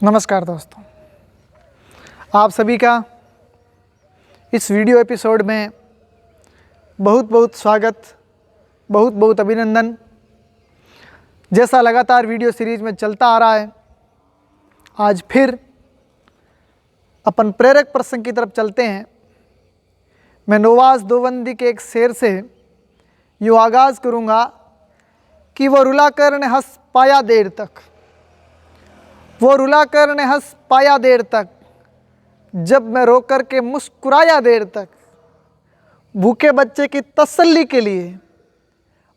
नमस्कार दोस्तों, आप सभी का इस वीडियो एपिसोड में बहुत बहुत स्वागत, बहुत बहुत अभिनंदन। जैसा लगातार वीडियो सीरीज में चलता आ रहा है, आज फिर अपन प्रेरक प्रसंग की तरफ चलते हैं। मैं नवाज़ दोवंदी के एक शेर से यूँ आगाज़ करूँगा कि वो रुला कर ने हंस पाया देर तक, वो रुला कर ने हंस पाया देर तक, जब मैं रो कर के मुस्कुराया देर तक। भूखे बच्चे की तसल्ली के लिए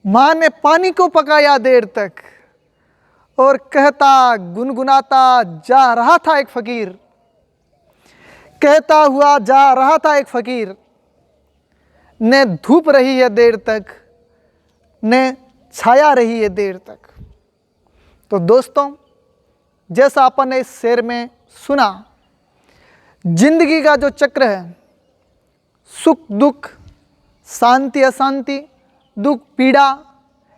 माँ ने पानी को पकाया देर तक, और कहता गुनगुनाता जा रहा था एक फ़कीर, कहता हुआ जा रहा था एक फ़कीर, ने धूप रही है देर तक, ने छाया रही है देर तक। तो दोस्तों, जैसा अपन ने इस शेर में सुना, जिंदगी का जो चक्र है, सुख दुख, शांति अशांति, दुख पीड़ा,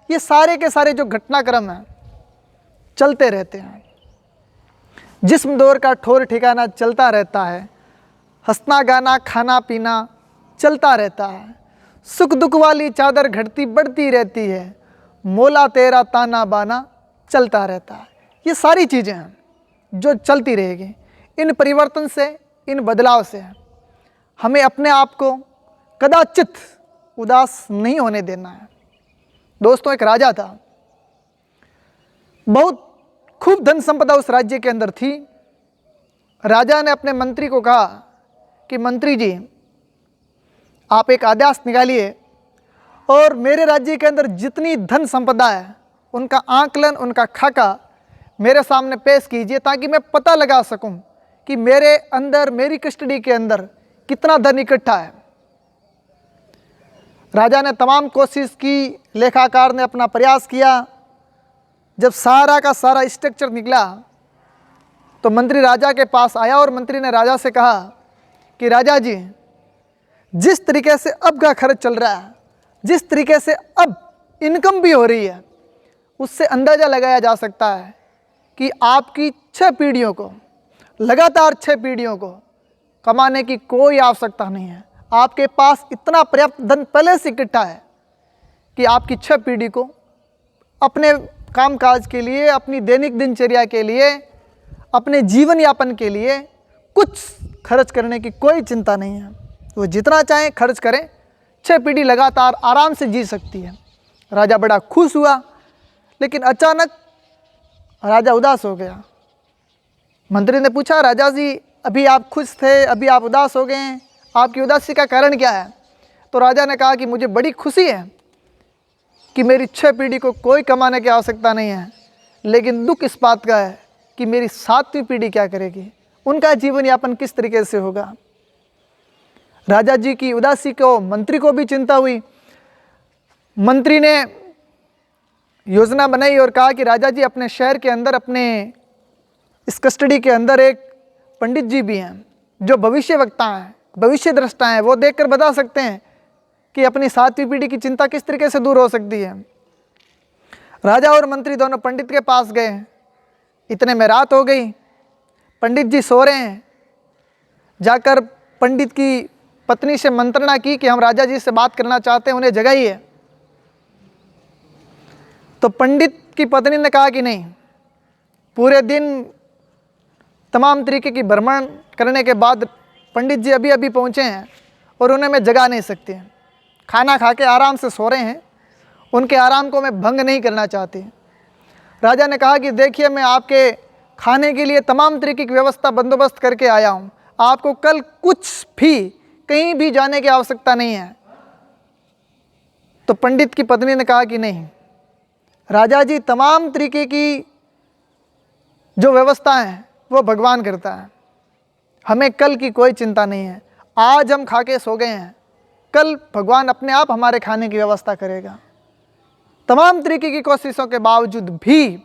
ये सारे के सारे जो घटनाक्रम हैं चलते रहते हैं। जिस्म दौर का ठोर ठिकाना चलता रहता है, हंसना गाना खाना पीना चलता रहता है, सुख दुख वाली चादर घटती बढ़ती रहती है, मौला तेरा ताना बाना चलता रहता है। ये सारी चीज़ें हैं जो चलती रहेगी। इन परिवर्तन से, इन बदलाव से हमें अपने आप को कदाचित उदास नहीं होने देना है। दोस्तों, एक राजा था, बहुत खूब धन संपदा उस राज्य के अंदर थी। राजा ने अपने मंत्री को कहा कि मंत्री जी, आप एक आदेश निकालिए और मेरे राज्य के अंदर जितनी धन संपदा है उनका आंकलन, उनका खाका मेरे सामने पेश कीजिए, ताकि मैं पता लगा सकूं कि मेरे अंदर, मेरी कस्टडी के अंदर कितना धन इकट्ठा है। राजा ने तमाम कोशिश की, लेखाकार ने अपना प्रयास किया। जब सारा का सारा स्ट्रक्चर निकला तो मंत्री राजा के पास आया और मंत्री ने राजा से कहा कि राजा जी, जिस तरीके से अब का खर्च चल रहा है, जिस तरीके से अब इनकम भी हो रही है, उससे अंदाज़ा लगाया जा सकता है कि आपकी 6 पीढ़ियों को, लगातार 6 पीढ़ियों को कमाने की कोई आवश्यकता नहीं है। आपके पास इतना पर्याप्त धन पहले से इकट्ठा है कि आपकी 6 पीढ़ी को अपने कामकाज के लिए, अपनी दैनिक दिनचर्या के लिए, अपने जीवन यापन के लिए कुछ खर्च करने की कोई चिंता नहीं है। वो जितना चाहें खर्च करें, 6 पीढ़ी लगातार आराम से जी सकती है। राजा बड़ा खुश हुआ, लेकिन अचानक राजा उदास हो गया। मंत्री ने पूछा, राजा जी, अभी आप खुश थे, अभी आप उदास हो गए हैं, आपकी उदासी का कारण क्या है? तो राजा ने कहा कि मुझे बड़ी खुशी है कि मेरी 6 पीढ़ी को कोई कमाने की आवश्यकता नहीं है, लेकिन दुख इस बात का है कि मेरी 7वीं पीढ़ी क्या करेगी, उनका जीवन यापन किस तरीके से होगा। राजा जी की उदासी को मंत्री को भी चिंता हुई। मंत्री ने योजना बनाई और कहा कि राजा जी, अपने शहर के अंदर, अपने इस कस्टडी के अंदर एक पंडित जी भी हैं जो भविष्य वक्ता हैं, भविष्य दृष्टा हैं। वो देखकर बता सकते हैं कि अपनी 7वीं पीढ़ी की चिंता किस तरीके से दूर हो सकती है। राजा और मंत्री दोनों पंडित के पास गए। इतने में रात हो गई, पंडित जी सो रहे हैं। जाकर पंडित की पत्नी से मंत्रणा की कि हम राजा जी से बात करना चाहते हैं, उन्हें जगाइए। तो पंडित की पत्नी ने कहा कि नहीं, पूरे दिन तमाम तरीके की भ्रमण करने के बाद पंडित जी अभी अभी पहुँचे हैं और उन्हें मैं जगा नहीं सकती। खाना खा के आराम से सो रहे हैं, उनके आराम को मैं भंग नहीं करना चाहती। राजा ने कहा कि देखिए, मैं आपके खाने के लिए तमाम तरीके की व्यवस्था बंदोबस्त करके आया हूँ, आपको कल कुछ भी, कहीं भी जाने की आवश्यकता नहीं है। तो पंडित की पत्नी ने कहा कि नहीं राजा जी, तमाम तरीके की जो व्यवस्था है वो भगवान करता है, हमें कल की कोई चिंता नहीं है। आज हम खा के सो गए हैं, कल भगवान अपने आप हमारे खाने की व्यवस्था करेगा। तमाम तरीके की कोशिशों के बावजूद भी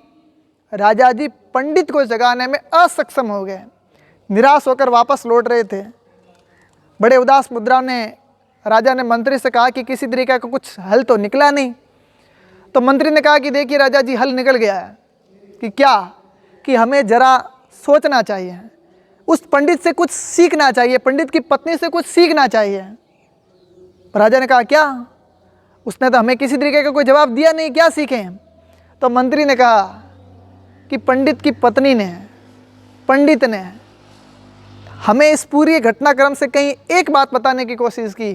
राजा जी पंडित को जगाने में असक्षम हो गए। निराश होकर वापस लौट रहे थे। बड़े उदास मुद्रा ने राजा ने मंत्री से कहा कि किसी तरीके का कुछ हल तो निकला नहीं। तो मंत्री ने कहा कि देखिए राजा जी, हल निकल गया है। कि क्या? कि हमें ज़रा सोचना चाहिए, उस पंडित से कुछ सीखना चाहिए, पंडित की पत्नी से कुछ सीखना चाहिए। राजा ने कहा क्या? उसने तो हमें किसी तरीके का कोई जवाब दिया नहीं, क्या सीखें? तो मंत्री ने कहा कि पंडित की पत्नी ने, पंडित ने हमें इस पूरी घटनाक्रम से कहीं एक बात बताने की कोशिश की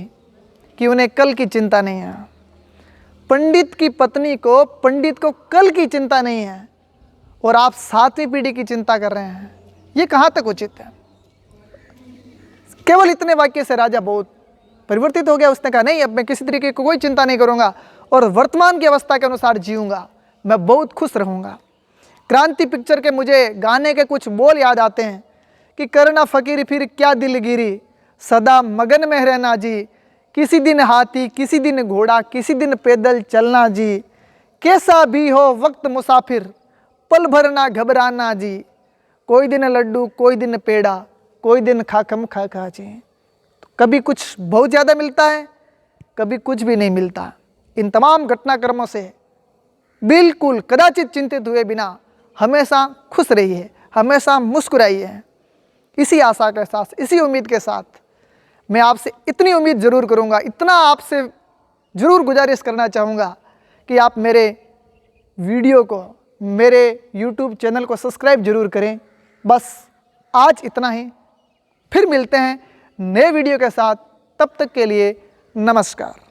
कि उन्हें कल की चिंता नहीं है। पंडित की पत्नी को, पंडित को कल की चिंता नहीं है और आप 7वीं पीढ़ी की चिंता कर रहे हैं, ये कहाँ तक उचित है? केवल इतने वाक्य से राजा बहुत परिवर्तित हो गया। उसने कहा नहीं, अब मैं किसी तरीके की कोई चिंता नहीं करूंगा और वर्तमान की अवस्था के अनुसार जीऊंगा, मैं बहुत खुश रहूंगा। क्रांति पिक्चर के मुझे गाने के कुछ बोल याद आते हैं कि करना फकीरी फिर क्या दिलगिरी, सदा मगन में रहना जी, किसी दिन हाथी किसी दिन घोड़ा किसी दिन पैदल चलना जी, कैसा भी हो वक्त मुसाफिर पल भर ना घबराना जी, कोई दिन लड्डू कोई दिन पेड़ा कोई दिन खाकम खा जी। तो कभी कुछ बहुत ज़्यादा मिलता है, कभी कुछ भी नहीं मिलता। इन तमाम घटनाक्रमों से बिल्कुल कदाचित चिंतित हुए बिना हमेशा खुश रहिए, हमेशा मुस्कुराइए। इसी आशा के साथ, इसी उम्मीद के साथ मैं आपसे इतनी उम्मीद ज़रूर करूँगा, इतना आपसे ज़रूर गुजारिश करना चाहूँगा कि आप मेरे वीडियो को, मेरे YouTube चैनल को सब्सक्राइब जरूर करें। बस आज इतना ही, फिर मिलते हैं नए वीडियो के साथ, तब तक के लिए नमस्कार।